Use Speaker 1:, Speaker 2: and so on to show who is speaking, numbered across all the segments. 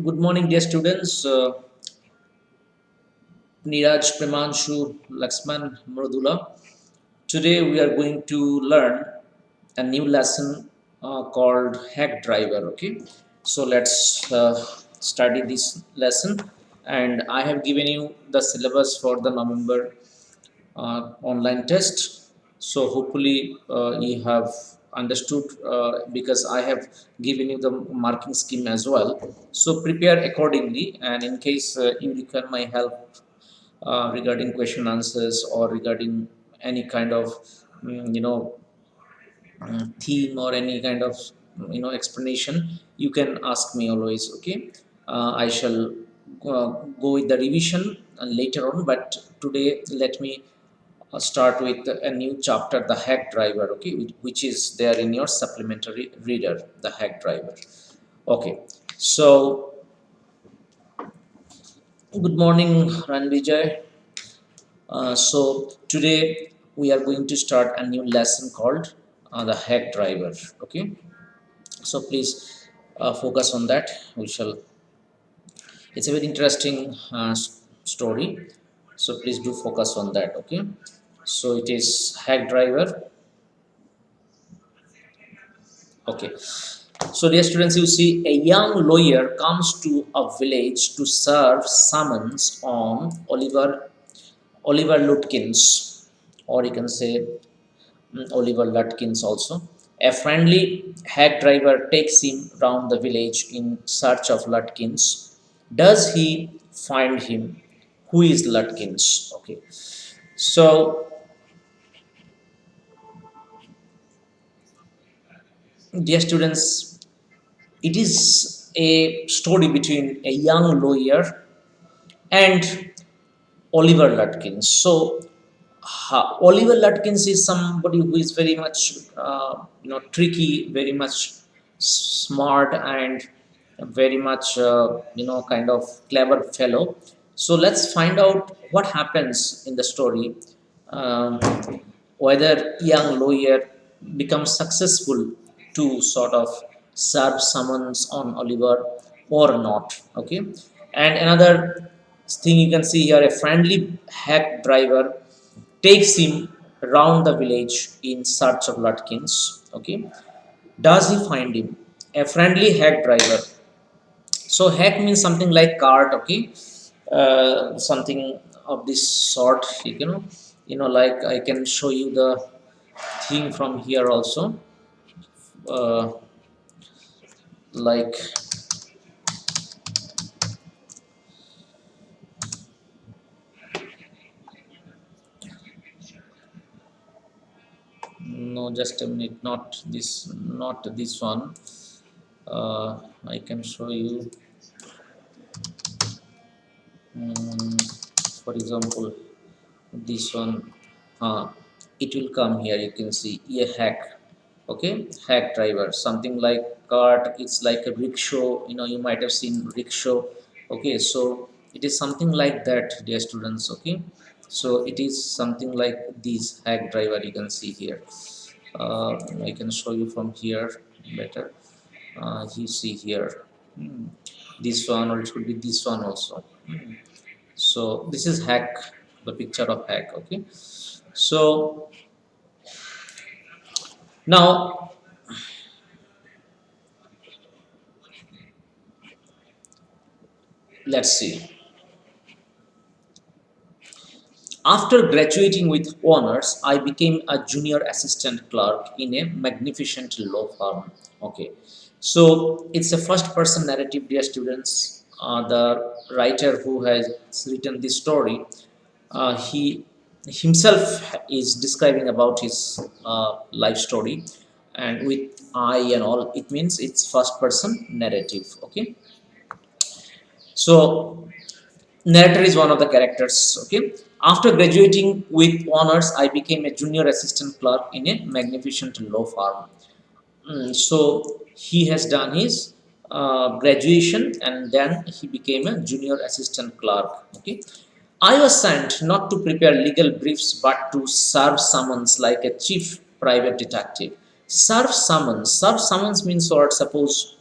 Speaker 1: Good morning, dear students. Niraj, Premanshu, Laxman, Murdula. Today we are going to learn a new lesson called Hack Driver. Okay, so let's study this lesson. And I have given you the syllabus for the November online test. So hopefully you have understood because I have given you the marking scheme as well. So prepare accordingly, and in case you require my help regarding question answers or regarding any kind of theme or any kind of explanation, you can ask me always. Okay, I shall go with the revision later on, but today let me start with a new chapter, the hack driver. Okay, which is there in your supplementary reader, the hack driver. Okay, so good morning, Ranvijay. So today we are going to start a new lesson called the hack driver. Okay, so please focus on that. We shall. It's a very interesting story. So please do focus on that. Okay. So it is hack driver. Okay. So dear students, you see a young lawyer comes to a village to serve summons on Oliver Lutkins, or you can say Oliver Lutkins also. A friendly hack driver takes him round the village in search of Lutkins. Does he find him? Who is Lutkins? Okay. So, dear students, it is a story between a young lawyer and Oliver Lutkins. So, Oliver Lutkins is somebody who is very much, tricky, very much smart, and very much, kind of clever fellow. So let's find out what happens in the story. Um, Whether young lawyer becomes successful to sort of serve summons on Oliver or not. Okay, and another thing you can see here, a friendly hack driver takes him round the village in search of Lutkins. Okay, does he find him? A friendly hack driver. So hack means something like cart. Okay, something of this sort. Like I can show you the thing from here also. Uh, like no, just a minute. Not this one. I can show you. For example, this one. It will come here. You can see a hack. Okay, hack driver, something like cart. It's like a rickshaw. You might have seen rickshaw. Okay, so it is something like that, dear students. Okay, so it is something like this hack driver you can see here. I can show you from here better. You see here. Hmm. This one, or it could be this one also. So this is hack, the picture of hack. Okay, so now let's see. After graduating with honors, I became a junior assistant clerk in a magnificent law firm. Okay, so it's a first person narrative, dear students. The writer who has written this story, he himself is describing about his life story, and with I and all, it means it's first person narrative. Okay, so narrator is one of the characters. Okay, after graduating with honors, I became a junior assistant clerk in a magnificent law firm. So he has done his graduation, and then he became a junior assistant clerk. Okay, I was sent not to prepare legal briefs but to serve summons like a chief private detective. Serve summons means what? Suppose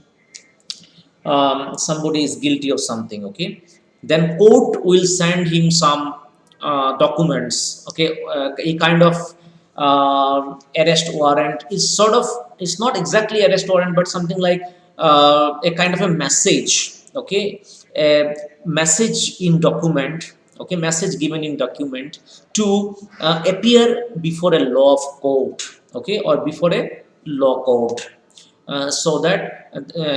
Speaker 1: somebody is guilty of something, okay, then court will send him some documents, okay, a kind of arrest warrant is sort of, it's not exactly arrest warrant but something like a kind of a message, okay, a message in document, okay, message given in document to appear before a law of court, okay, or before a law court, so that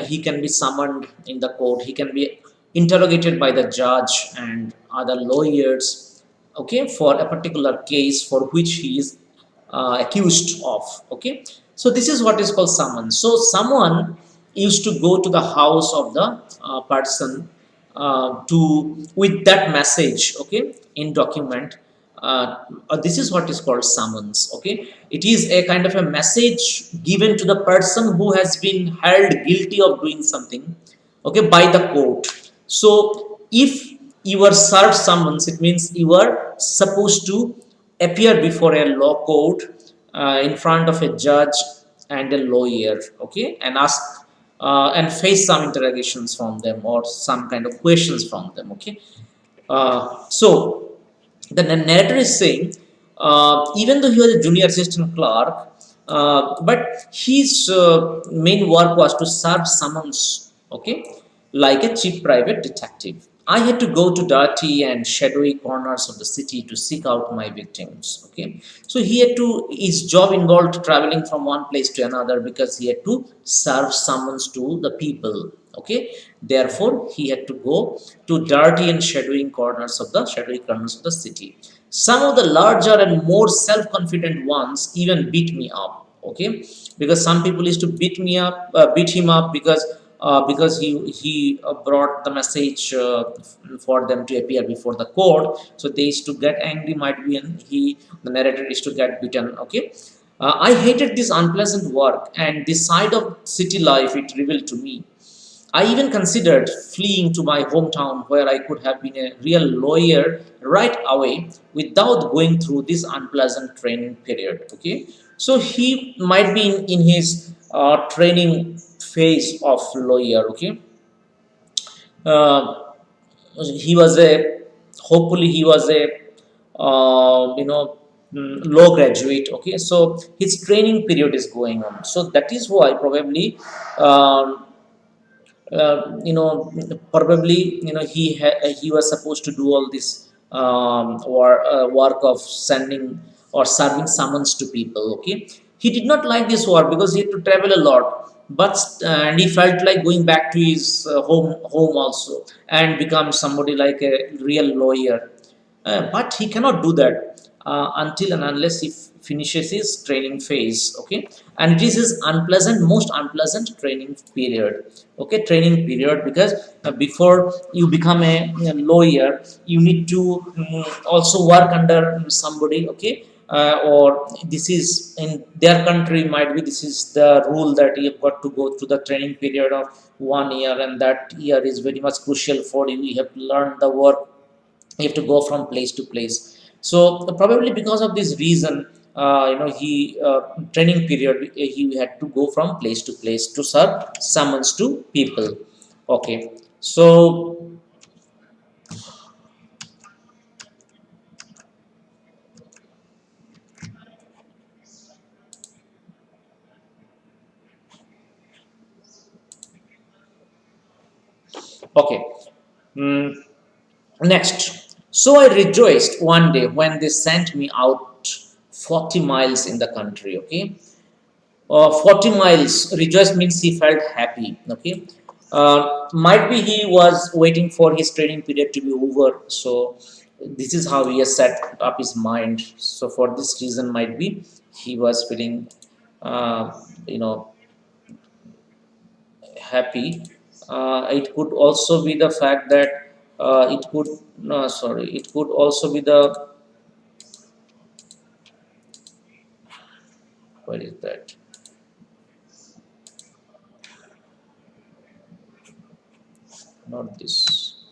Speaker 1: he can be summoned in the court, he can be interrogated by the judge and other lawyers, okay, for a particular case for which he is accused of, okay. So this is what is called summons. So someone used to go to the house of the person to with that message, okay, in document. This is what is called summons, okay. It is a kind of a message given to the person who has been held guilty of doing something, okay, by the court. So if you were served summons, it means you were supposed to appear before a law court in front of a judge and a lawyer, okay, and ask and face some interrogations from them or some kind of questions from them, okay. So the narrator is saying, even though he was a junior assistant clerk, but his main work was to serve summons, okay, like a chief private detective. I had to go to dirty and shadowy corners of the city to seek out my victims. Okay, so he had to. His job involved traveling from one place to another because he had to serve summons to the people. Okay, therefore he had to go to dirty and shadowy corners of the city. Some of the larger and more self-confident ones even beat me up. Okay, because some people used to beat him up because he brought the message for them to appear before the court, so they used to get angry, might be, and the narrator used to get beaten, okay. I hated this unpleasant work and this side of city life it revealed to me. I even considered fleeing to my hometown where I could have been a real lawyer right away without going through this unpleasant training period. Okay, so he might be in his training phase of lawyer. Okay, uh, he was a hopefully he was a law graduate, okay, so his training period is going on, so that is why probably um, probably he was supposed to do all this work of sending or serving summons to people, okay. He did not like this work because he had to travel a lot, but and he felt like going back to his home also and become somebody like a real lawyer, but he cannot do that until and unless he finishes his training phase, okay. And it is his most unpleasant training period, okay, training period, because before you become a lawyer you need to also work under somebody, okay. Or this is in their country, might be this is the rule that you have got to go through the training period of 1 year, and that year is very much crucial for you. You have to learn the work, you have to go from place to place. So probably because of this reason, he training period, he had to go from place to place to serve summons to people, okay. So okay. Mm, Next, so I rejoiced one day when they sent me out 40 miles in the country, okay. 40 miles. Rejoice means he felt happy. Okay. Might be he was waiting for his training period to be over. So this is how he has set up his mind. So for this reason, might be he was feeling, uh, you know, happy. It could also be the fact that it could, no, sorry, it could also be the, what is that? Not this.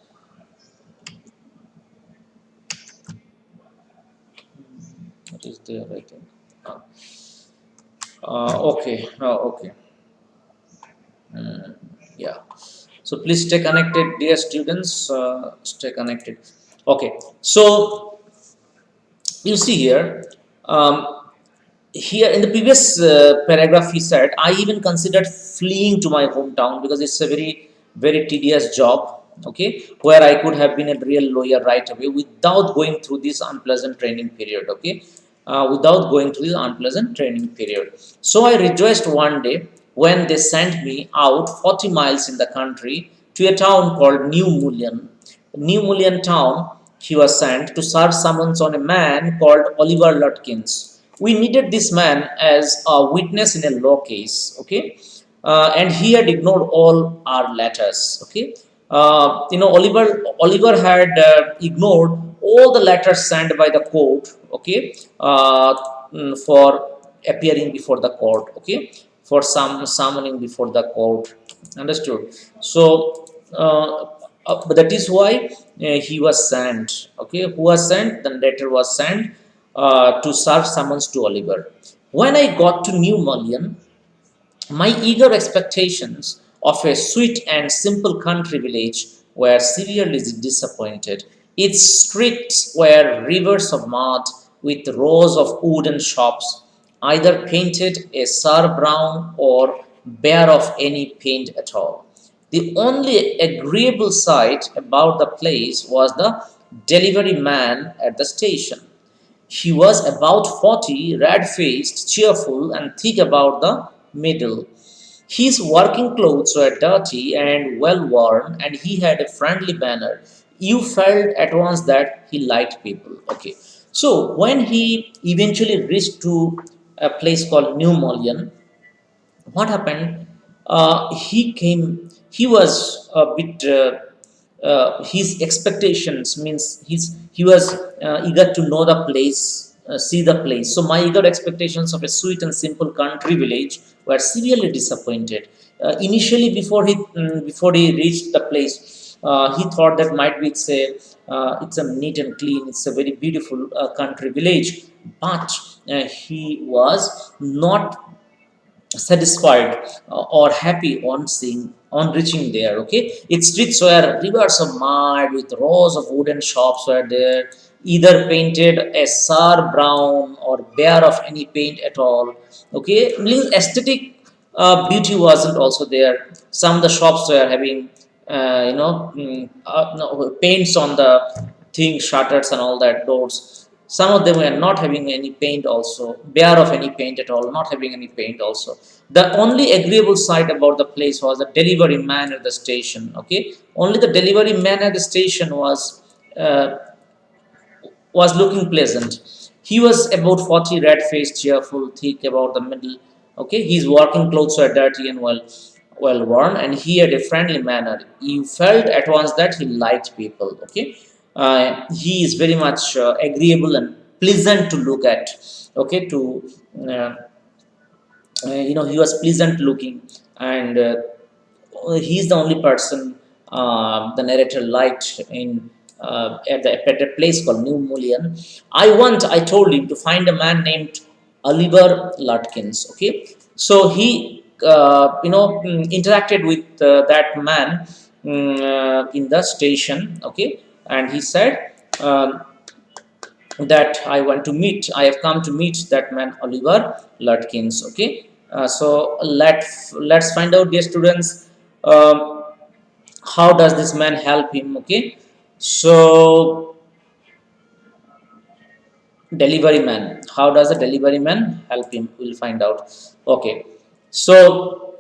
Speaker 1: What is there? I think. Uh, okay. Okay. Mm, yeah. So So please stay connected, dear students. Stay connected. Okay. So you see here. Here in the previous paragraph he said, I even considered fleeing to my hometown because it's a very tedious job, okay, where I could have been a real lawyer right away without going through this unpleasant training period, okay, without going through this unpleasant training period. So I rejoiced one day when they sent me out 40 miles in the country to a town called New Mullion town. He was sent to serve summons on a man called Oliver Lutkins. We needed this man as a witness in a law case, okay, and he had ignored all our letters, okay. Oliver had ignored all the letters sent by the court, okay, for appearing before the court, okay, for some summoning before the court. Understood? So but that is why he was sent, okay. Who was sent? The letter was sent to serve summons to Oliver. When I got to New Mullion, my eager expectations of a sweet and simple country village were severely disappointed. Its streets were rivers of mud with rows of wooden shops, either painted a sour brown or bare of any paint at all. The only agreeable sight about the place was the delivery man at the station. He was about 40, red faced, cheerful, and thick about the middle. His working clothes were dirty and well worn, and he had a friendly manner. You felt at once that he liked people. Okay. So when he eventually reached to a place called New Mullion, what happened? He was a bit. His expectations means he was eager to know the place, see the place. So my eager expectations of a sweet and simple country village were severely disappointed. Initially, before he reached the place, he thought that might be it's a neat and clean, it's a very beautiful country village, but he was not satisfied or happy on seeing on reaching there, okay. Its streets were rivers of mud with rows of wooden shops were there, either painted a sour brown or bare of any paint at all, okay. Means aesthetic beauty wasn't also there. Some of the shops were having no, paints on the thing, shutters and all that doors. Some of them were not having any paint also, bare of any paint at all, not having any paint also. The only agreeable sight about the place was the delivery man at the station, okay. Only the delivery man at the station uh, was looking pleasant. He was about 40, red faced, cheerful, thick about the middle. Okay, his working clothes were dirty and well worn, and he had a friendly manner. You felt at once that he liked people. Okay, he is very much agreeable and pleasant to look at. Okay, uh, he was pleasant looking, and he's the only person the narrator liked in at a place called New Mullion. I told him to find a man named Oliver Lutkins. Okay, so he interacted with that man in the station. Okay, and he said. That I have come to meet that man Oliver Lutkins. Okay, so let's find out, dear students, how does this man help him? Okay, so delivery man. How does the delivery man help him? We'll find out. Okay, so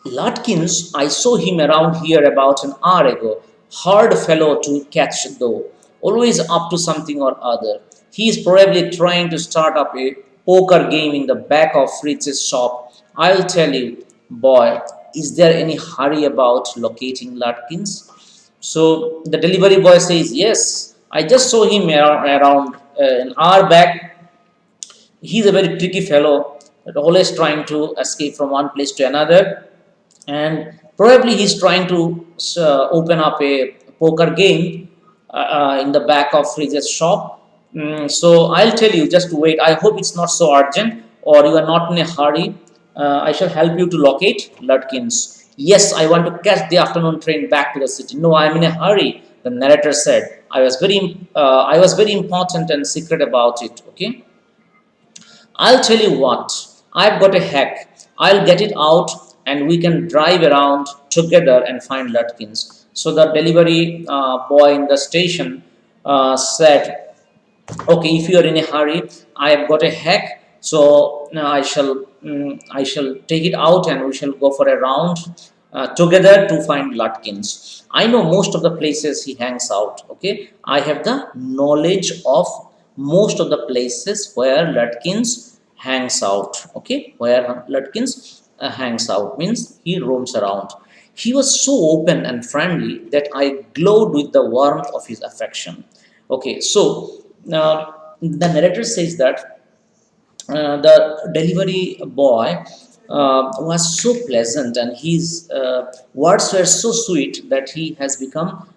Speaker 1: Lutkins, I saw him around here about an hour ago. Hard fellow to catch, though. Always up to something or other. He is probably trying to start up a poker game in the back of Fritz's shop. I'll tell you, boy, is there any hurry about locating Lutkins? So the delivery boy says, yes, I just saw him around an hour back. He's a very tricky fellow, always trying to escape from one place to another, and probably he's trying to open up a poker game in the back of Fritz's shop. So I'll tell you, just wait. I hope it's not so urgent or you are not in a hurry. I shall help you to locate Lutkins. Yes, I want to catch the afternoon train back to the city. No, I'm in a hurry, the narrator said. I was very important and secret about it. Okay, I'll tell you what. I've got a hack. I'll get it out, and we can drive around together and find Lutkins. So the delivery boy in the station said, okay, if you are in a hurry, I have got a hack, so I shall take it out and we shall go for a round together to find Lutkins. I know most of the places he hangs out. Okay, I have the knowledge of most of the places where Lutkins hangs out. Okay, where Lutkins hangs out means he roams around. He was so open and friendly that I glowed with the warmth of his affection. Okay, so the narrator says that the delivery boy was so pleasant, and his words were so sweet that he has become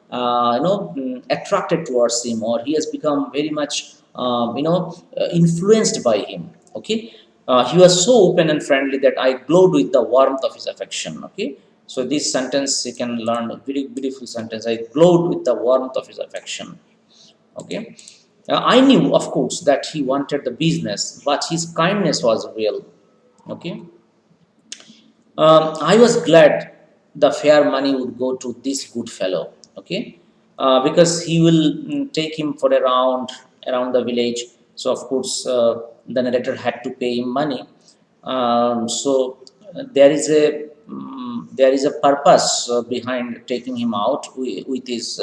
Speaker 1: attracted towards him, or he has become very much influenced by him. Okay, he was so open and friendly that I glowed with the warmth of his affection. Okay, so this sentence you can learn, a very beautiful sentence. I glowed with the warmth of his affection. Okay, I knew, of course, that he wanted the business, but his kindness was real. Okay, I was glad the fair money would go to this good fellow. Okay, because he will take him for a round around the village. So of course, the narrator had to pay him money. So there is a purpose behind taking him out with his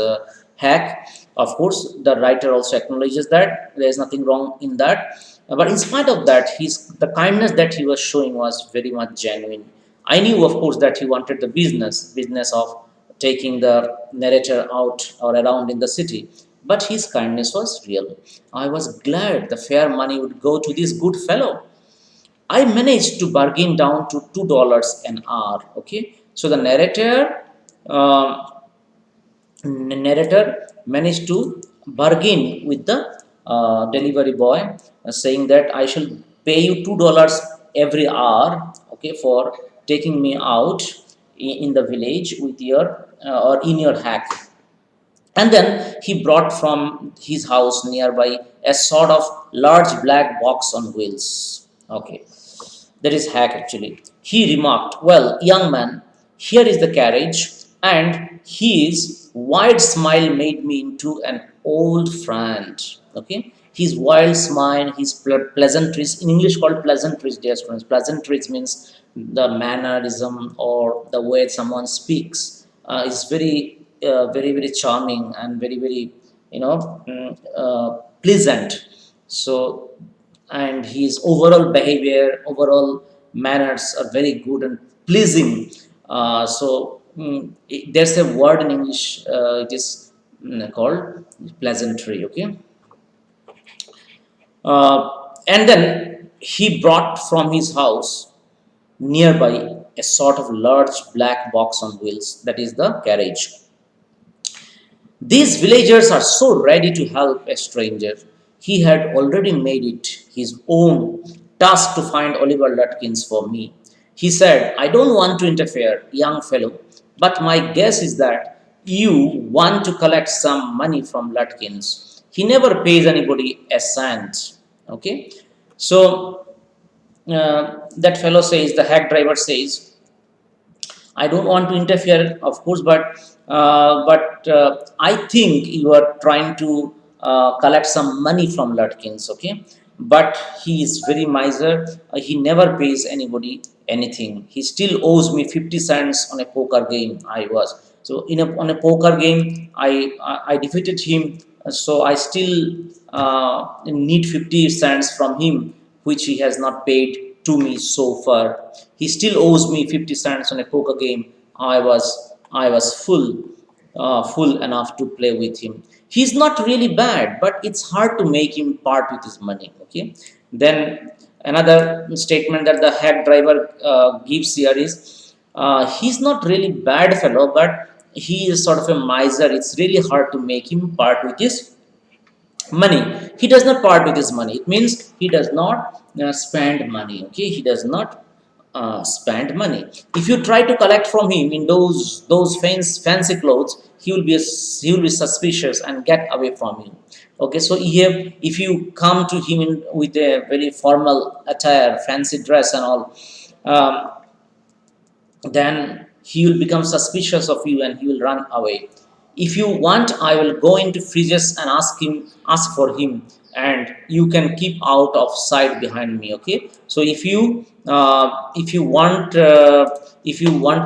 Speaker 1: hack. Of course, the writer also acknowledges that there is nothing wrong in that. But in spite of that, the kindness that he was showing was very much genuine. I knew, of course, that he wanted the business of taking the narrator out or around in the city. But his kindness was real. I was glad the fair money would go to this good fellow. I managed to bargain down to $2 an hour. Okay, so the uh, narrator managed to bargain with the delivery boy, saying that I shall pay you $2 every hour. Okay, for taking me out in the village with your or in your hack. And then he brought from his house nearby a sort of large black box on wheels. Okay, that is hack actually. He remarked, well, young man, here is the carriage, and his wide smile made me into an old friend. Okay, his wild smile, his pleasantries, in English called pleasantries, dear students. Pleasantries means the mannerism or the way someone speaks is very charming and very pleasant. So, and his overall behavior, overall manners are very good and pleasing. There's a word in English. It is called pleasantry. Okay, and then he brought from his house nearby a sort of large black box on wheels. That is the carriage. These villagers are so ready to help a stranger. He had already made it his own task to find Oliver Lutkins for me. He said, I don't want to interfere, young fellow, but my guess is that you want to collect some money from Lutkins. He never pays anybody a cent. Okay, so that fellow says, the hack driver says, I don't want to interfere, of course, but I think you are trying to collect some money from Lutkins, okay? But he is very miser. He never pays anybody anything. He still owes me 50 cents on a poker game. I was so on a poker game. I defeated him. So I still need 50 cents from him, which he has not paid to me so far. He still owes me 50 cents on a poker game. I was full enough to play with him. He's not really bad, but it's hard to make him part with his money. Okay. Then another statement that the hack driver gives here is, he's not really bad fellow, but he is sort of a miser. It's really hard to make him part with his money. He does not part with his money. It means he does not spend money. Okay, he does not spend money. If you try to collect from him in those fancy clothes, he will be suspicious and get away from you. Okay, so here if you come to him with a very formal attire, fancy dress and all, um, then he will become suspicious of you and he will run away. If you want, I will go into fridges and ask for him, and you can keep out of sight behind me. Okay, so if you want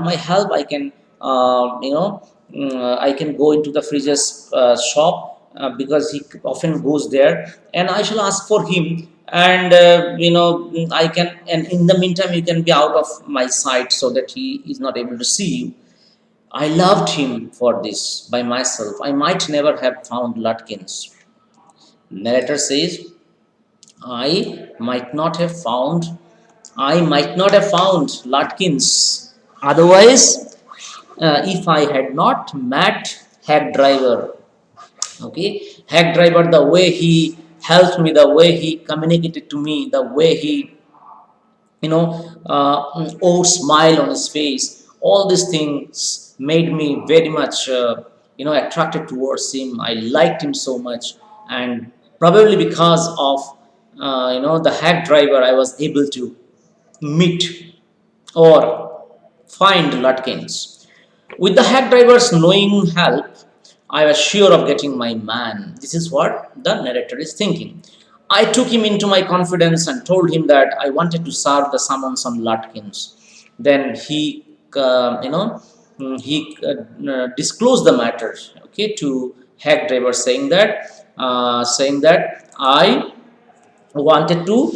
Speaker 1: my help, I can I can go into the fridges shop, because he often goes there, and I shall ask for him, and I can, and in the meantime you can be out of my sight so that he is not able to see you. I loved him for this by myself. I might never have found Lutkins. Narrator says, I might not have found I might not have found Lutkins otherwise, if I had not met Hack Driver. Okay, Hack Driver, the way he helped me, the way he communicated to me, the way he old smile on his face, all these things made me very much attracted towards him. I liked him so much, and probably because of the Hack Driver, I was able to meet or find Lutkins. With the Hack Driver's knowing help, I was sure of getting my man. This is what the narrator is thinking. I took him into my confidence and told him that I wanted to serve the summons on Lutkins. Then he disclosed the matter, okay, to Hack Driver, saying that I wanted to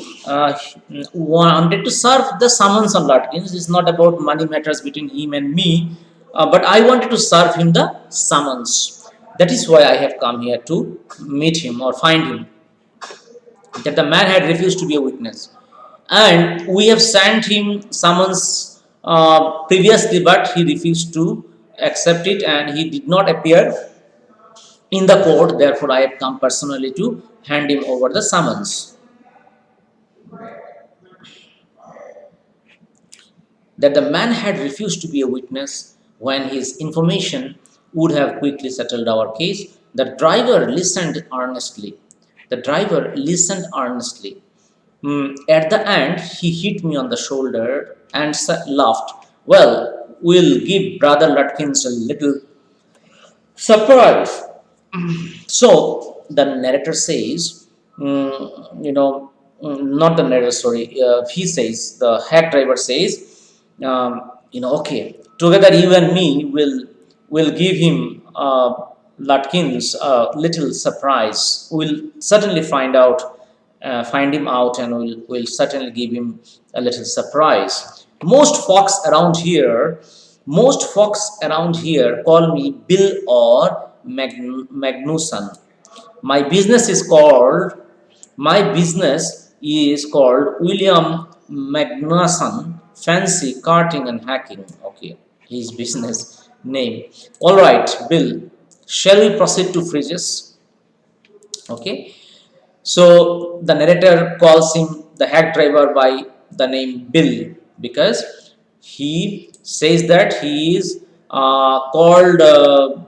Speaker 1: wanted to serve the summons on Lutkins. It's not about money matters between him and me, but I wanted to serve him the summons. That is why I have come here to meet him or find him. That the man had refused to be a witness, and we have sent him summons previously, but he refused to accept it, and he did not appear in the court. Therefore, I have come personally to hand him over the summons. That the man had refused to be a witness when his information would have quickly settled our case. The driver listened earnestly. The driver listened earnestly. At the end, he hit me on the shoulder and laughed. Well, we'll give Brother Lutkins a little surprise. So the narrator says, not the narrator, sorry, he says, the hack driver says, okay, together you and me will give him Lutkins a little surprise. We'll certainly find him out, and we'll certainly give him a little surprise. Most folks around here call me Bill or Magnuson. My business is called my business is called William Magnuson Fancy Carting and Hacking. Okay, his business name. All right, Bill. Shall we proceed to fridges? Okay. So the narrator calls him the hack driver by the name Bill because he says that he is called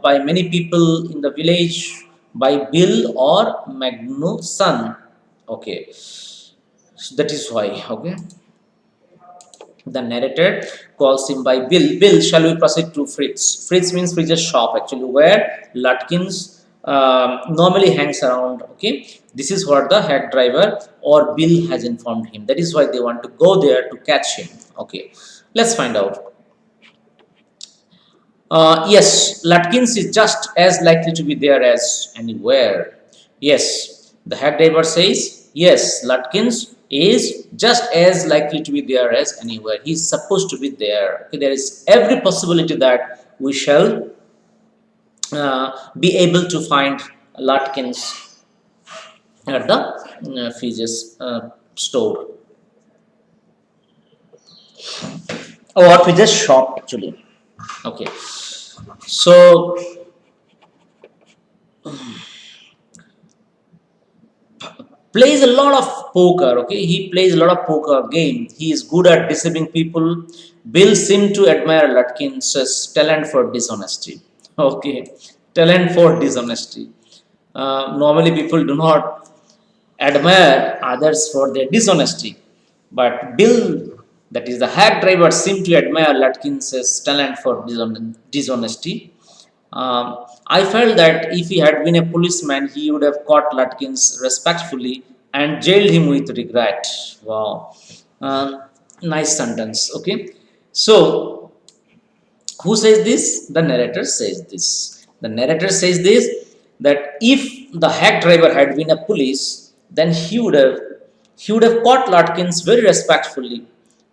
Speaker 1: by many people in the village by Bill or Magnuson. Okay, so that is why. Okay, the narrator calls him by Bill. Bill, shall we proceed to Fritz? Fritz means Fritz's shop, actually, where Lutkins normally hangs around. Okay, this is what the hack driver or Bill has informed him. That is why they want to go there to catch him. Okay, let's find out. Yes, Lutkins is just as likely to be there as anywhere. Yes, the hack driver says, yes, Lutkins is just as likely to be there as anywhere. He is supposed to be there. Okay, there is every possibility that we shall be able to find Lutkins at the Fij's store or Fij's shop, actually. Okay, so plays a lot of poker. Okay, he plays a lot of poker game. He is good at deceiving people. Bill seemed to admire Lutkins's talent for dishonesty. Okay, talent for dishonesty. Normally people do not admire others for their dishonesty, but Bill, that is the hack driver, seemed to admire Lutkins's talent for dishonesty. I felt that if he had been a policeman, he would have caught Lutkins respectfully and jailed him with regret. Wow. Nice sentence. Okay. So, who says this? The narrator says this. The narrator says this, that if the hack driver had been a police, then he would have caught Lutkins very respectfully.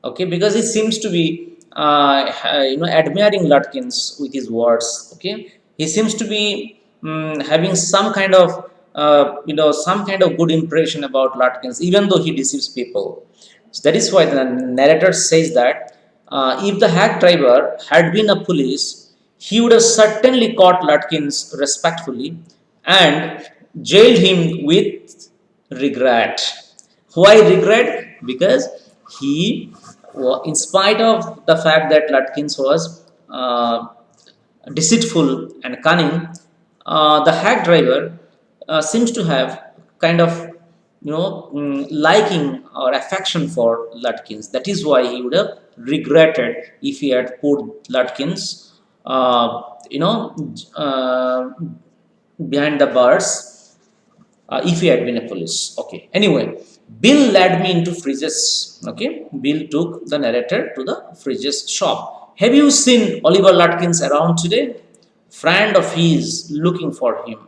Speaker 1: Okay, because he seems to be admiring Lutkins with his words. Okay, he seems to be having some kind of good impression about Lutkins, even though he deceives people. So that is why the narrator says that if the hack driver had been a police, he would have certainly caught Lutkins respectfully and jailed him with regret. Why regret? Because he, in spite of the fact that Lutkins was deceitful and cunning, the hack driver seems to have kind of liking or affection for Lutkins. That is why he would have regretted if he had put Lutkins, behind the bars, if he had been a police. Okay. Anyway, Bill led me into Fridge's. Okay. Bill took the narrator to the Fridge's shop. Have you seen Oliver Lutkins around today? Friend of his looking for him,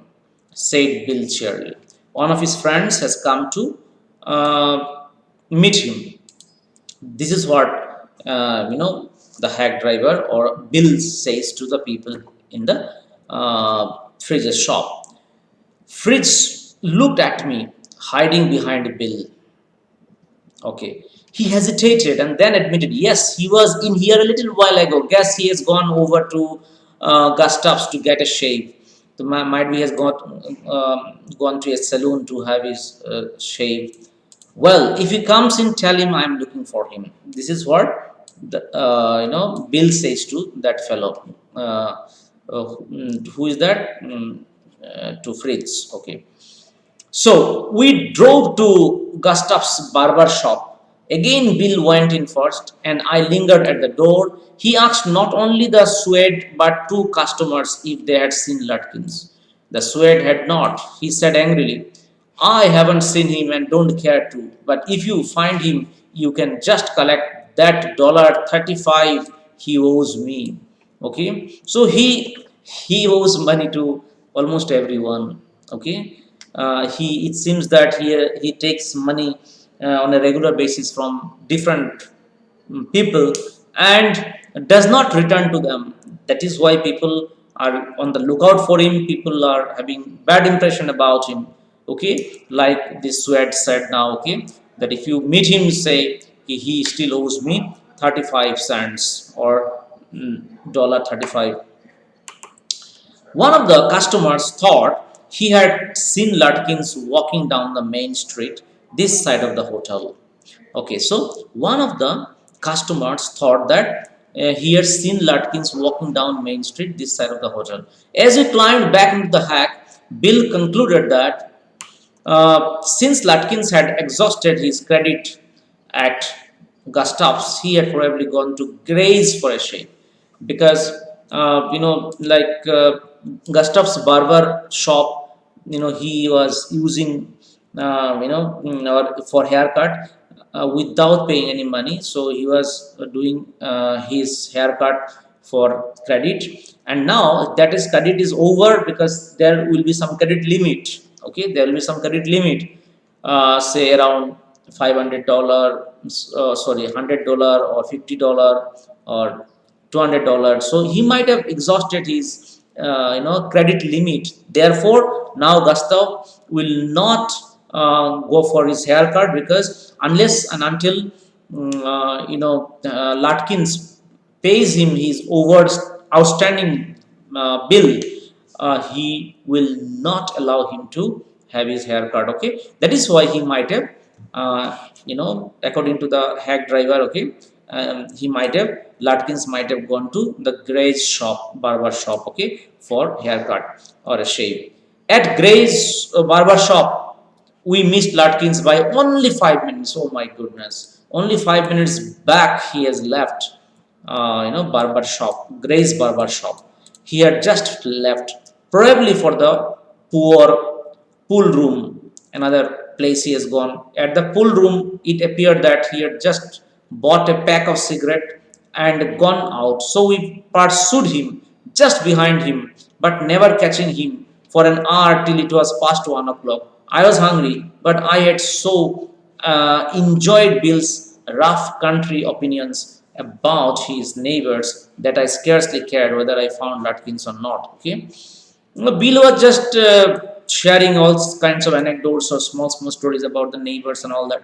Speaker 1: said Bill cheerily. One of his friends has come to meet him. This is what the hack driver or Bill says to the people in the Fridge's shop. Fritz looked at me, hiding behind Bill. Okay. He hesitated and then admitted, yes, he was in here a little while ago. Guess he has gone over to Gustav's to get a shave. So might be he has gone to a saloon to have his shave. Well, if he comes in, tell him I'm looking for him. This is what Bill says to that fellow. Who is that? To Fritz. Okay. So we drove to Gustav's barber shop. Again, Bill went in first, and I lingered at the door. He asked not only the Swede but two customers if they had seen Lutkins. The Swede had not. He said angrily, I haven't seen him and don't care to. But if you find him, you can just collect that $35 he owes me. Okay, so he owes money to almost everyone. Okay, he it seems that he takes money on a regular basis from different people and does not return to them. That is why people are on the lookout for him. People are having bad impression about him. Okay, like this Swede said now. Okay, that if you meet him, say he still owes me 35 cents or $35. One of the customers thought he had seen Lutkins walking down the main street this side of the hotel. Okay, so one of the customers thought that he had seen Lutkins walking down Main Street this side of the hotel. As he climbed back into the hack, Bill concluded that since Lutkins had exhausted his credit at Gustav's, he had probably gone to Gray's for a shave because Gustav's barber shop, he was using or for haircut without paying any money. So he was doing his haircut for credit, and now that is credit is over because there will be some credit limit. Okay, there will be some credit limit, say around $500, sorry, $100 or $50 or $200. So he might have exhausted his credit limit. Therefore, now Gustav will not go for his haircut because unless and until Lutkins pays him his outstanding bill, he will not allow him to have his haircut. Okay, that is why he might have according to the hack driver, okay, he might have Latkins might have gone to the Gray's shop, barber shop, okay, for haircut or a shave. At Gray's barber shop, we missed Latkins by only 5 minutes. Oh my goodness! Only 5 minutes back he has left. Barber shop, Gray's barber shop. He had just left, probably for the poor pool room. Another place he has gone. At the pool room, it appeared that he had just bought a pack of cigarette and gone out. So we pursued him just behind him, but never catching him for an hour till it was past 1 o'clock. I was hungry, but I had so enjoyed Bill's rough country opinions about his neighbors that I scarcely cared whether I found Latkins or not. Okay, Bill was just sharing all kinds of anecdotes or small stories about the neighbors and all that,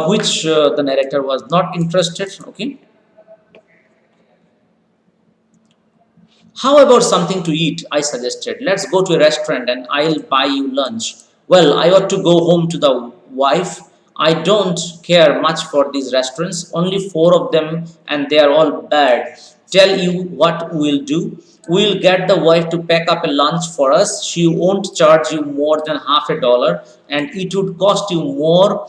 Speaker 1: which the narrator was not interested. Okay, how about something to eat? I suggested. Let's go to a restaurant and I'll buy you lunch. Well, I ought to go home to the wife. I don't care much for these restaurants, only four of them, and they are all bad. Tell you what we'll do. We'll get the wife to pack up a lunch for us. She won't charge you more than half a dollar, and it would cost you more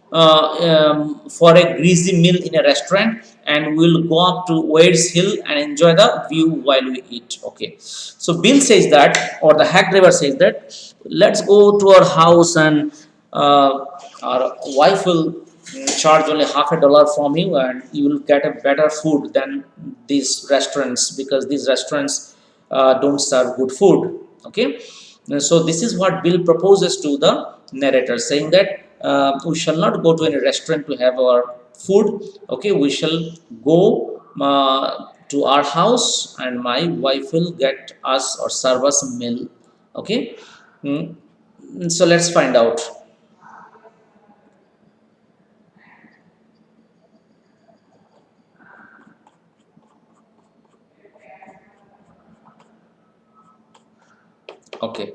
Speaker 1: for a greasy meal in a restaurant, and we'll go up to Wade's Hill and enjoy the view while we eat. Okay, so Bill says that, or the hack driver says that, let's go to our house and our wife will charge only half a dollar from you, and you will get a better food than these restaurants, because these restaurants don't serve good food. Okay, so this is what Bill proposes to the narrator, saying that we shall not go to any restaurant to have our food. Okay, we shall go to our house, and my wife will get us or serve us a meal. Okay, Hmm. So let's find out. Okay,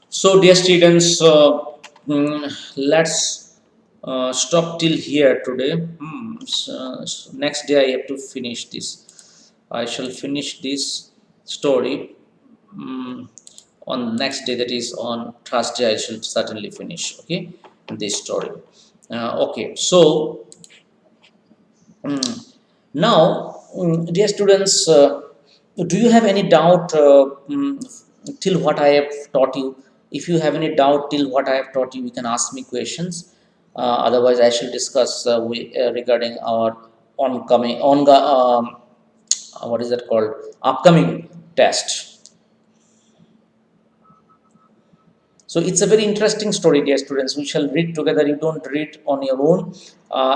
Speaker 1: so dear students, let's stop till here today. So next day I have to finish this. I shall finish this story on next day, that is on Thursday. I shall certainly finish. Okay, this story. Okay, so now, dear students, do you have any doubt till what I have taught you? If you have any doubt till what I have taught you, you can ask me questions. Otherwise, I shall discuss regarding our what is that called? Upcoming test. So it's a very interesting story, dear students. We shall read together. You don't read on your own.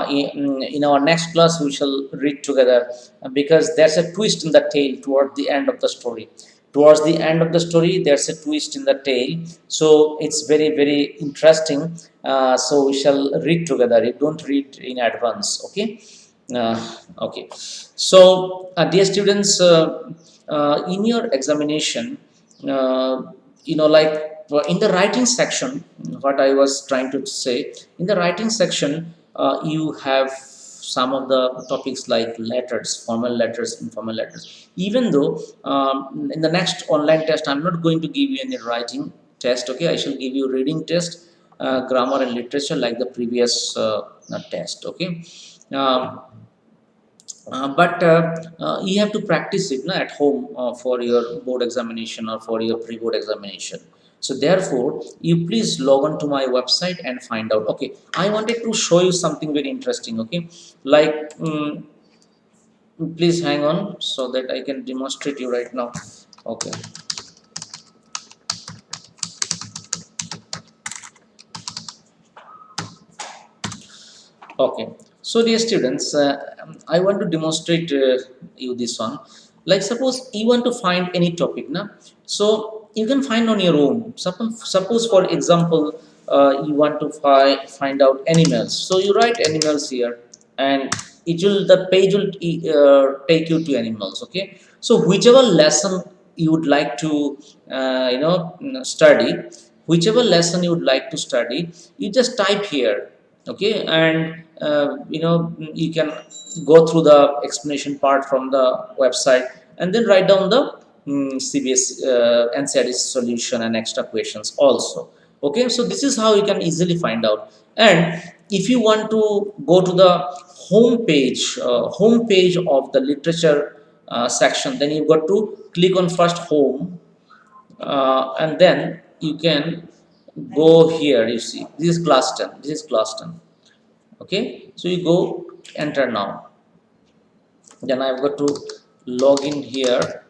Speaker 1: In our next class, we shall read together, because there's a twist in the tale toward the end of the story. Towards the end of the story, there's a twist in the tale. So it's very, very interesting. So we shall read together. You don't read in advance. Okay. Okay. So, dear students, in your examination, uh, like in the writing section, what I was trying to say, in the writing section, you have some of the topics like letters, formal letters, informal letters. Even though in the next online test, I'm not going to give you any writing test. Okay, I shall give you reading test, grammar and literature like the previous test. Okay. um, but you have to practice it at home for your board examination or for your pre-board examination. So therefore, you please log on to my website and find out. Okay, I wanted to show you something very interesting. Okay, like please hang on so that I can demonstrate you right now. Okay. Okay, so dear students, I want to demonstrate you this one. Like suppose you want to find any topic, na? So you can find on your own. Suppose for example, you want to find out animals. So you write animals here, and the page will take you to animals. Okay, so whichever lesson you would like to study, whichever lesson you would like to study, you just type here, okay, and you can go through the explanation part from the website, and then write down the CBS NCERT solution and extra questions also. Okay, so this is how you can easily find out. And if you want to go to the home page of the literature section, then you've got to click on first home, and then you can go here. You see, this is class 10, this is class 10. Okay, so you go enter now, then I've got to log in here.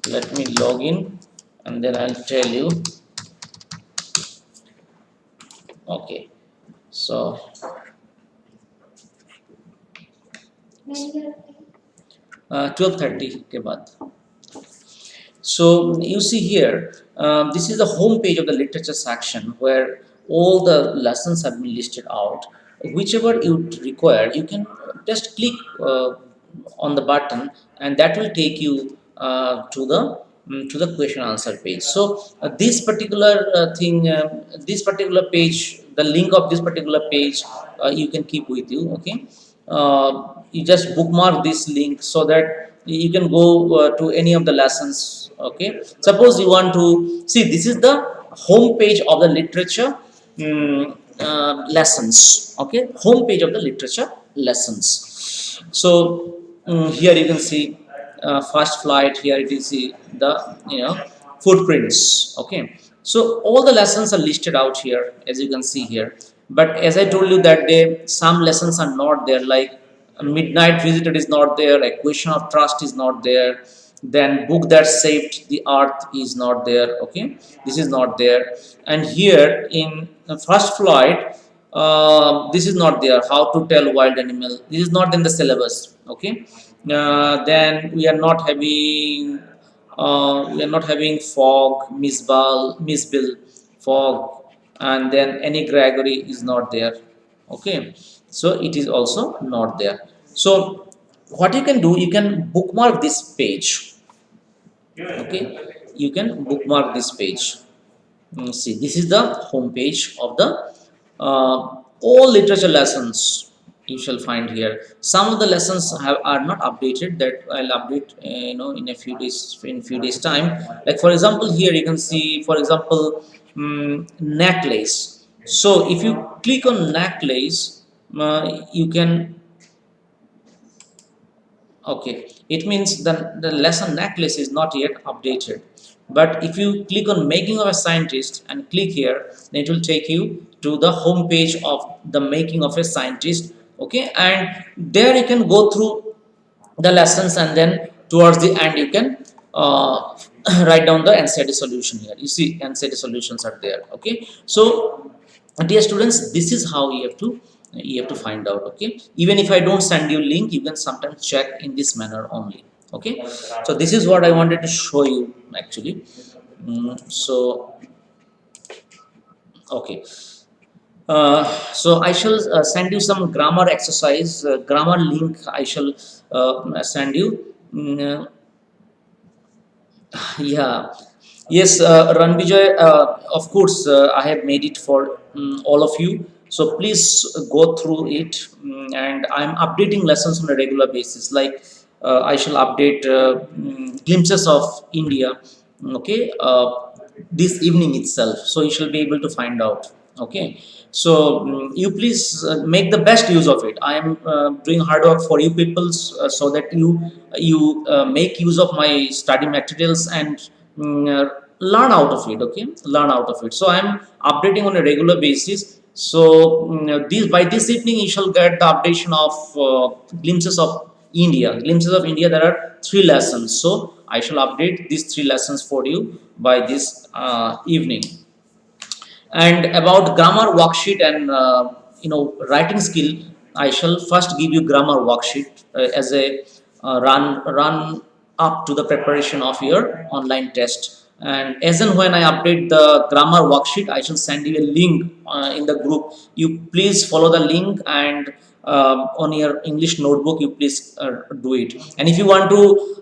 Speaker 1: Let me log in, and then I'll tell you. Okay, so 12:30 के बाद. So you see here, this is the home page of the literature section where all the lessons have been listed out. Whichever you require, you can just click on the button, and that will take you to the question answer page. So this particular this particular page, the link of this particular page, you can keep with you. Okay, you just bookmark this link so that you can go to any of the lessons. Okay, suppose you want to see, this is the home page of the literature lessons. Okay, home page of the literature lessons. So here you can see first flight. Here it is the footprints. Okay, so all the lessons are listed out here, as you can see here. But as I told you that day, some lessons are not there, like a midnight visitor is not there, a question of trust is not there, then book that saved the earth is not there. Okay, this is not there. And here in first flight, this is not there, how to tell wild animal, this is not in the syllabus. Okay, then we are not having fog, misbill, fog, and then any Gregory is not there. Okay, so it is also not there. So what you can do, you can bookmark this page. Okay, you can bookmark this page. See, this is the home page of the all literature lessons you shall find here. Some of the lessons are not updated, that I'll update in a few days time. Like for example, here you can see, for example, necklace. So if you click on necklace, you can, okay, it means the lesson necklace is not yet updated. But if you click on making of a scientist and click here, then it will take you to the home page of the making of a scientist. Okay, and there you can go through the lessons, and then towards the end you can write down the NCERT solution. Here you see NCERT solutions are there. Okay, so dear students, this is how you have to find out. Okay, even if I don't send you link, you can sometimes check in this manner only. Okay, so this is what I wanted to show you actually. So okay, so I shall send you some grammar exercise, grammar link I shall send you. Yeah, yes, Ranvijay, of course, I have made it for all of you. So please go through it, and I'm updating lessons on a regular basis. Like I shall update glimpses of India, okay, this evening itself. So you shall be able to find out. Okay, so you please make the best use of it. I am doing hard work for you people, so that you make use of my study materials and learn out of it. Okay, learn out of it. So I am updating on a regular basis. So by this evening you shall get the updation of glimpses of India. Glimpses of India, there are 3 lessons. So I shall update these 3 lessons for you by this evening. And about grammar worksheet and writing skill, I shall first give you grammar worksheet as a run up to the preparation of your online test. And as and when I update the grammar worksheet, I shall send you a link in the group. You please follow the link and on your English notebook, you please do it. And if you want to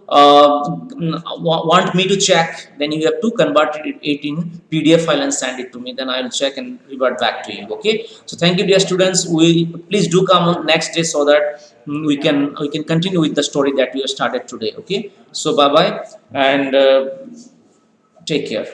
Speaker 1: want me to check, then you have to convert it in PDF file and send it to me. Then I will check and revert back to you. Okay. So thank you, dear students. We please do come on next day so that we can continue with the story that we have started today. Okay. So bye bye and take care.